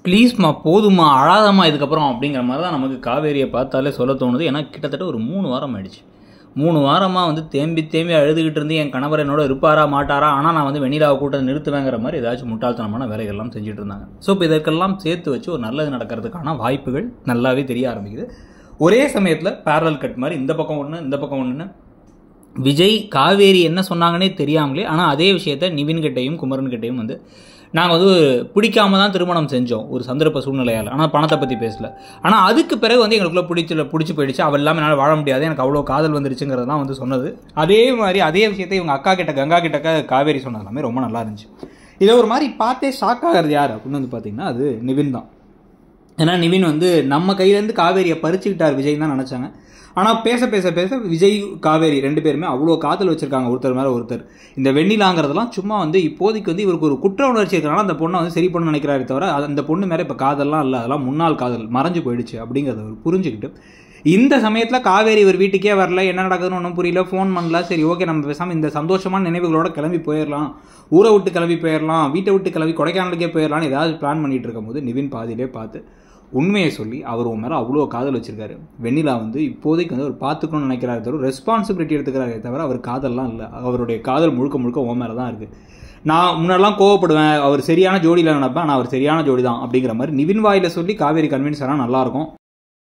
ப்ளீஸ்மா போதுமா அழாதம்மா இதுக்கப்புறம் அப்படிங்கிற மாதிரி தான் நமக்கு காவேரியை பார்த்தாலே சொல்ல தோணுது. ஏன்னா கிட்டத்தட்ட ஒரு 3 வாரம் ஆயிடுச்சு. 3 வாரமாக வந்து தேம்பி அழுதுகிட்டு இருந்து என் கணவர் என்னோட இருப்பாரா மாட்டாரா, ஆனால் நான் வந்து வெண்ணிலாவை கூட்டம் நிறுத்துவேங்கிற மாதிரி ஏதாச்சும் முட்டாள்தனமான வேலைகள்லாம் செஞ்சுட்டு இருந்தாங்க. ஸோ இப்போ இதற்கெல்லாம் சேர்த்து வச்சு ஒரு நல்லது நடக்கிறதுக்கான வாய்ப்புகள் நல்லாவே தெரிய ஆரம்பிக்குது. ஒரே சமயத்தில் பேரலல் கட் மாதிரி இந்த பக்கம் ஒன்று இந்த பக்கம் ஒன்றுன்னு விஜய் காவேரி என்ன சொன்னாங்கன்னே தெரியாமலே, ஆனால் அதே விஷயத்த நிவின்கிட்டையும் குமரன்கிட்டையும் வந்து நாங்கள் வந்து பிடிக்காம தான் திருமணம் செஞ்சோம் ஒரு சந்தர்ப்ப சூழ்நிலையால், ஆனால் பணத்தை பற்றி பேசல. ஆனால் அதுக்கு பிறகு வந்து எங்களுக்குள்ளே பிடிச்சி போயிடுச்சு, அவள் இல்லாமல் என்னால் வாழ முடியாது, எனக்கு அவ்வளோ காதல் வந்துருச்சுங்கிறது தான் வந்து சொன்னது. அதே மாதிரி அதே விஷயத்தை இவங்க அக்கா கிட்ட கங்கா கிட்ட காவேரி சொன்னது எல்லாமே ரொம்ப நல்லா இருந்துச்சு. இதை ஒரு மாதிரி பார்த்தே ஷாக் ஆகிறது யார் அப்படின்னு வந்து பார்த்தீங்கன்னா அது நிவின் தான். ஏன்னா நிவின் வந்து நம்ம கையிலேருந்து காவேரியை பறிச்சுக்கிட்டார் விஜய் தான் நினச்சாங்க. ஆனால் பேச விஜய் காவேரி 2 பேருமே அவ்வளோ காதல் வச்சுருக்காங்க ஒருத்தர் மேலே ஒருத்தர். இந்த வெண்ணிலாங்கிறதெல்லாம் சும்மா வந்து இப்போதைக்கு வந்து இவருக்கு ஒரு குற்ற உணர்ச்சி இருக்கிறனால அந்த பொண்ணை வந்து சரி பண்ண நினைக்கிறாரே தவிர அந்த பொண்ணு மேலே இப்போ காதல்லாம் இல்லை, அதெல்லாம் முன்னாள் காதல் மறைஞ்சு போயிடுச்சு அப்படிங்கிறத அவர் புரிஞ்சுக்கிட்டு இந்த சமயத்தில் காவேரி இவர் வீட்டுக்கே வரல, என்ன நடக்குதுன்னு ஒன்றும் புரியல, ஃபோன் பண்ணல, சரி ஓகே நம்ம பேசாமல் இந்த சந்தோஷமான நினைவுகளோட கிளம்பி போயிடலாம், ஊரை விட்டு கிளம்பி போயிடலாம், வீட்டை விட்டு கிளம்பி கொடைக்கானலுக்கே போயிடலான்னு ஏதாவது பிளான் பண்ணிட்டு இருக்கும் போது நிவின் பாதியிலே பார்த்து உண்மையை சொல்லி அவர் உன் மேலே அவ்வளோ காதல் வச்சிருக்காரு. வெண்ணிலா வந்து இப்போதைக்கு வந்து அவர் பார்த்துக்கணும்னு நினைக்கிறாரு தவிர ரெஸ்பான்சிபிலிட்டி எடுத்துக்கிறாரே தவிர அவர் காதல்லாம் இல்லை, அவருடைய காதல் முழுக்க உன் மேலே தான் இருக்குது. நான் முன்னாடிலாம் கோவப்படுவேன், அவர் சரியான ஜோடியில் நினைப்பேன், ஆனால் அவர் சரியான ஜோடி தான் அப்படிங்கிற மாதிரி நிவின் வாயில சொல்லி காவேரி கன்வின்ஸ் ஆனால் நல்லாயிருக்கும்.